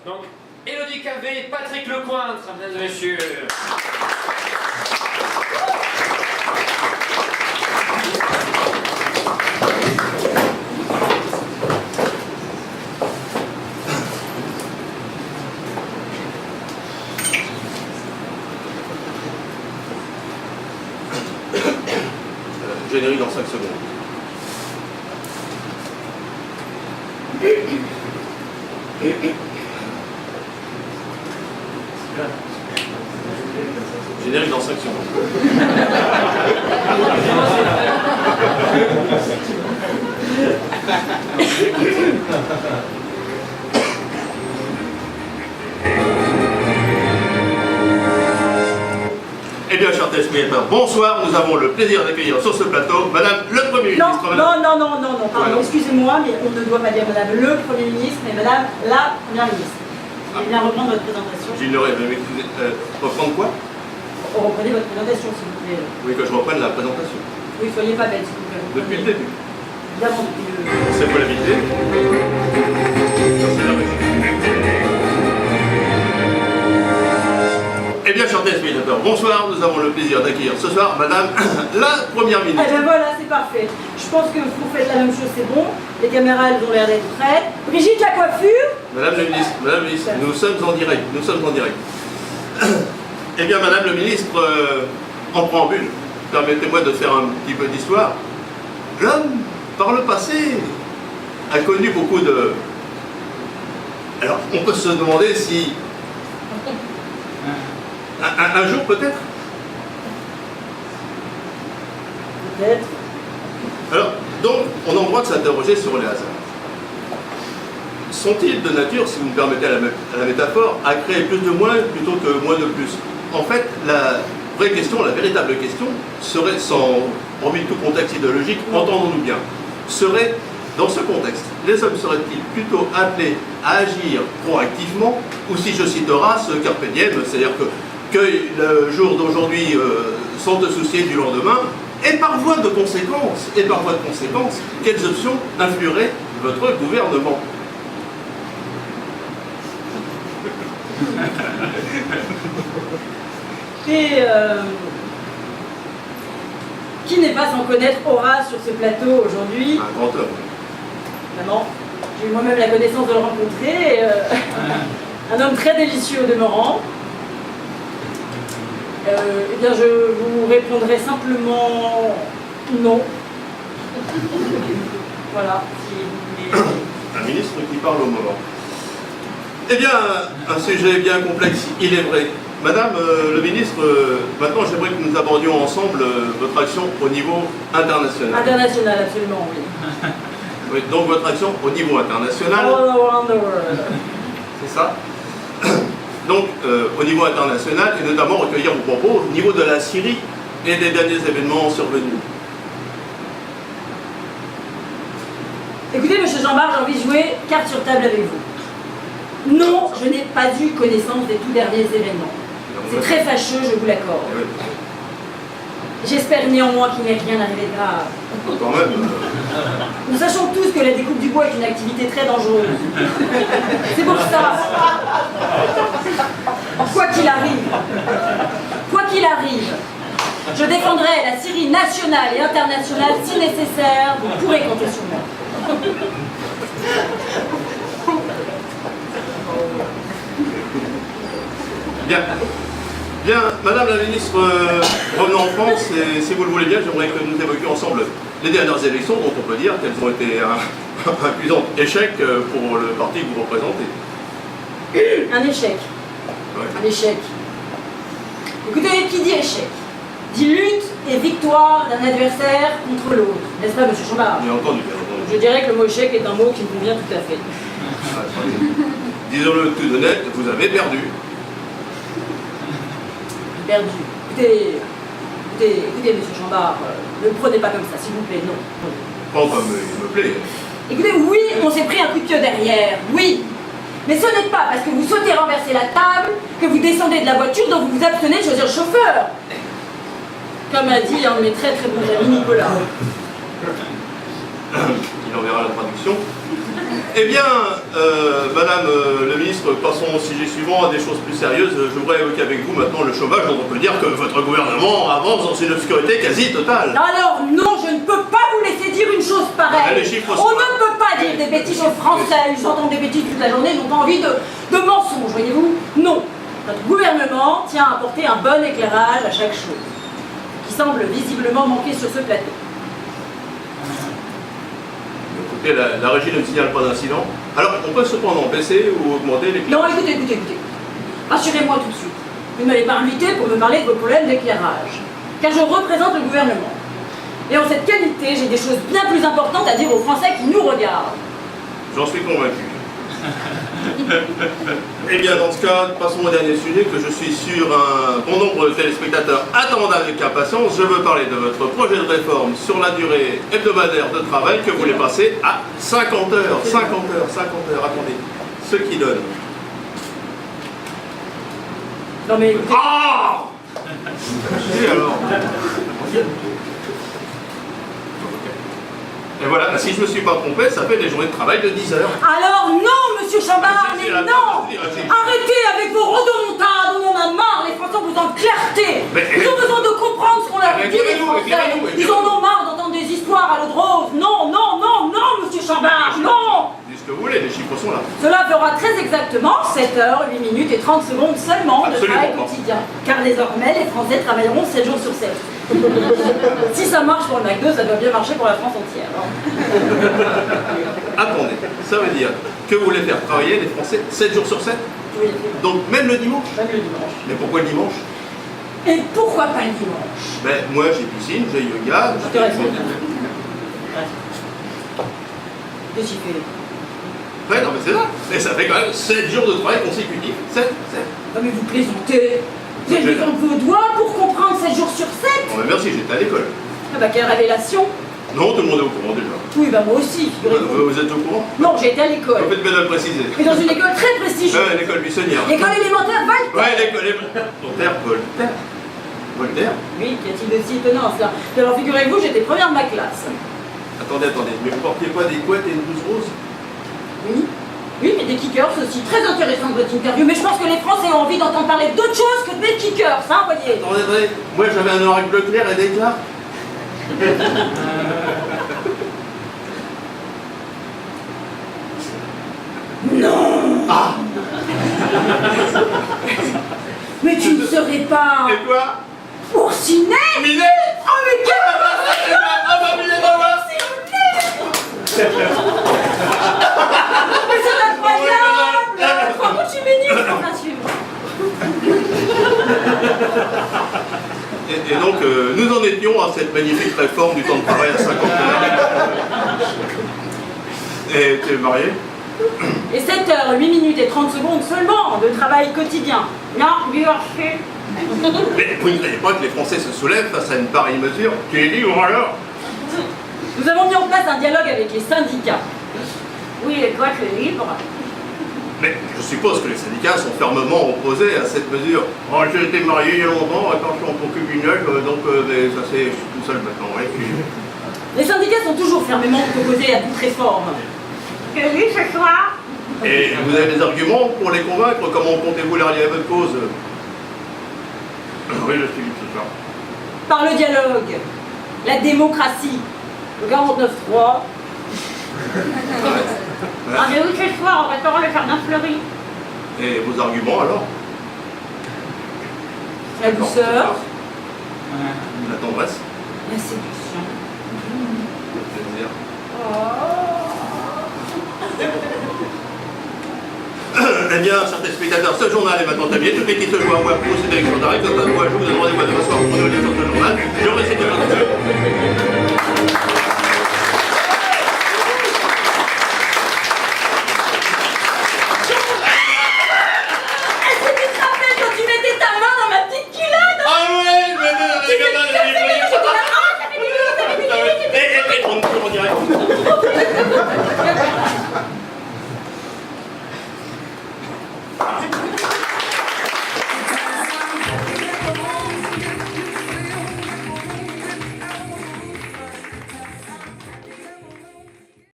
Donc, Élodie Cavé, Patrick Lecointre, mesdames et messieurs. Générique dans 5 secondes. Générique dans 5 secondes. Eh bien, chers téléspectateurs, bonsoir. Nous avons le plaisir d'accueillir sur ce plateau Madame le Premier ministre. Non, pardon, excusez-moi, mais on ne doit pas dire Madame le Premier ministre, mais Madame la Première ministre. Vous voulez bien reprendre votre présentation? J'ignorais, mais reprendre quoi? Reprenez votre présentation, s'il vous plaît. Oui, que je reprenne la présentation. Oui, soyez pas bête, s'il vous plaît. Depuis le début. Évidemment, depuis le... C'est pour l'habiter. Merci de la régie. Eh bien, chers téléspectateurs, bonsoir. Nous avons le plaisir d'accueillir ce soir Madame la Première ministre. Eh bien voilà, c'est parfait. Je pense que vous faites la même chose, c'est bon. Les caméras, elles ont l'air d'être prêtes. Brigitte, la coiffure? Madame la ministre, nous sommes en direct. Eh bien, Madame le ministre, en préambule, permettez-moi de faire un petit peu d'histoire. L'homme, par le passé, a connu beaucoup de... Alors, on peut se demander si... Un jour, peut-être. Peut-être. Alors, donc, on a le droit de s'interroger sur les hasards. Sont-ils de nature, si vous me permettez à la métaphore, à créer plus de moins plutôt que moins de plus? En fait, la vraie question, la véritable question, serait, sans hormis tout contexte idéologique, entendons-nous bien, serait, dans ce contexte, les hommes seraient-ils plutôt appelés à agir proactivement, ou si je cite Horace, carpe diem, c'est-à-dire que le jour d'aujourd'hui sans te soucier du lendemain, et par voie de conséquence, quelles options influeraient votre gouvernement? Et qui n'est pas sans connaître Horace sur ce plateau aujourd'hui? Un grand homme. Vraiment, j'ai eu moi-même la connaissance de le rencontrer. Un homme très délicieux au demeurant. Eh bien, je vous répondrai simplement non. Voilà, si vous voulez. Un ministre qui parle au moment. Eh bien, un sujet bien complexe, il est vrai. Madame le ministre, maintenant j'aimerais que nous abordions ensemble votre action au niveau international. International, absolument, oui. Oui, donc votre action au niveau international. All around the world. C'est ça. Donc, au niveau international, et notamment recueillir vos propos au niveau de la Syrie et des derniers événements survenus. Écoutez, monsieur Jean-Marc, j'ai envie de jouer carte sur table avec vous. Non, je n'ai pas eu connaissance des tout derniers événements. C'est très fâcheux, je vous l'accorde. Oui. J'espère néanmoins qu'il n'est rien arrivé de grave. Quand même. Nous sachons tous que la découpe du bois est une activité très dangereuse. C'est pour ça. Quoi qu'il arrive, je défendrai la Syrie nationale et internationale si nécessaire. Vous pourrez compter sur moi. Bien. Bien, Madame la ministre, revenons en France, et si vous le voulez bien, j'aimerais que nous évoquions ensemble les dernières élections, dont on peut dire qu'elles ont été un cuisant échec pour le parti que vous représentez. Un échec. Ouais. Un échec. Écoutez, qui dit échec dit lutte et victoire d'un adversaire contre l'autre. N'est-ce pas, monsieur Chambard? Bien entendu, bien entendu. Je dirais que le mot échec est un mot qui me convient tout à fait. Disons-le tout honnête, vous avez perdu. Perdu. Écoutez, monsieur Chambard, ne le prenez pas comme ça, s'il vous plaît, non. Pas comme il me plaît. Écoutez, oui, on s'est pris un coup de pied derrière, oui. Mais ce n'est pas parce que vous sautez renverser la table que vous descendez de la voiture dont vous vous abstenez de choisir le chauffeur. Comme a dit un de mes très très bons amis, Nicolas. Il enverra la traduction. Eh bien, Madame le ministre, passons au sujet suivant à des choses plus sérieuses. Je voudrais évoquer avec vous maintenant le chômage, dont on peut dire que votre gouvernement avance dans une obscurité quasi totale. Alors non, je ne peux pas vous laisser dire une chose pareille. Les chiffres On sont là. ne peut pas dire des bêtises aux Français. Ils entendent des bêtises toute la journée, ils n'ont pas envie de mensonges, voyez-vous. Non. Notre gouvernement tient à apporter un bon éclairage à chaque chose, qui semble visiblement manquer sur ce plateau. Écoutez, la régie ne me signale pas d'incident. Alors, on peut cependant baisser ou augmenter les... Non, écoutez. Rassurez-moi tout de suite. Vous ne m'avez pas invité pour me parler de vos problèmes d'éclairage, car je représente le gouvernement. Et en cette qualité, j'ai des choses bien plus importantes à dire aux Français qui nous regardent. J'en suis convaincu. Eh bien, dans ce cas, passons au dernier sujet que je suis sûr un bon nombre de téléspectateurs attendent avec impatience. Je veux parler de votre projet de réforme sur la durée hebdomadaire de travail que vous voulez passer à 50 heures. 50 heures, attendez. Ce qui donne... Non mais écoutez, Ah! Et alors? Et voilà, si je ne me suis pas trompé, ça fait des journées de travail de 10 heures. alors non, monsieur Chambard, mais non. Vas-y. Arrêtez avec vos rodomontades, on en a marre, les Français ont besoin de clarté. Mais- Ils ont besoin de comprendre ce qu'on leur dit, les Français. Ils en ont marre d'entendre des histoires à l'eau de rose. Non, monsieur Chambard, non. Dites ce que vous voulez, les chiffres sont là. Cela fera très exactement 7 heures, 8 minutes et 30 secondes seulement de Absolument travail pas. quotidien. Car désormais, les Français travailleront 7 jours sur 7. Si ça marche pour le McDo, ça doit bien marcher pour la France entière. Attendez, ça veut dire que vous voulez faire travailler les Français 7 jours sur 7? Oui, Donc même le dimanche? même le dimanche. Mais pourquoi le dimanche? Et pourquoi pas le dimanche? Ben moi j'ai piscine, j'ai yoga, j'ai... Intéressant. Qu'est-ce qu'il fait? Ouais, non mais c'est ça. Et ça fait quand même 7 jours de travail consécutifs. 7. Non mais vous plaisantez. Vous avez besoin de vos doigts pour comprendre 7 jours sur 7. Bon ben merci, j'étais à l'école. Ah bah quelle révélation. Non, tout le monde est au courant déjà. Oui bah moi aussi, figurez-vous. Vous êtes au courant? Non, j'ai été à Vous l'école. faites bien de le préciser. Mais dans une école très prestigieuse. Ouais, l'école buissonnière. L'école élémentaire Voltaire. Ouais, l'école... Voltaire. Voltaire? Oui, qu'y a-t-il de si étonnant cela? Alors figurez-vous, j'étais première de ma classe. Attendez, mais vous portiez pas des couettes et une blouse rose? Oui. Oui, mais des kickers aussi, très intéressant de votre interview. Mais je pense que les Français ont envie d'entendre parler d'autre chose que des kickers, hein, voyez. Attendez, moi j'avais un oracle bleu clair et des éclats. Non. Ah! Mais tu ne serais pas Et quoi? Oursinet. Minet! Oh mais quel... Ah bah Minet, bah voilà! Mais c'est incroyable. Par contre, je suis bénie, on va suivre. Et donc, nous en étions à cette magnifique réforme du temps de travail à 50 heures. Et tu es marié? Et 7 heures, 8 minutes et 30 secondes seulement de travail quotidien. Non, bien fait. Mais vous ne croyez pas que les Français se soulèvent face à une pareille mesure? Tu es libre alors? Nous avons mis en place un dialogue avec les syndicats. Oui, et toi, tu es libre. Mais je suppose que les syndicats sont fermement opposés à cette mesure. Oh, j'ai été marié il y a longtemps, quand je suis en concubinage, donc mais ça c'est, je suis tout seul maintenant. Ouais, Les syndicats sont toujours fermement opposés à toute réforme. Que oui, ce soir. Et vous avez des arguments pour les convaincre? Comment comptez-vous leur allier à votre cause? Oui, je suis libre ce soir. Par le dialogue, la démocratie, le 49.3. Ah mais oui, ce soir, au restaurant Le Jardin Fleuri. Et vos arguments alors? La douceur, La tendresse? la séduction. Le plaisir. Eh bien, chers téléspectateurs, ce journal est maintenant terminé. Toutes les qui se jouent à voir pour ces directions d'arrêt, quant à vous, je vous donne rendez-vous demain soir pour une autre sur ce journal. Je récite de votre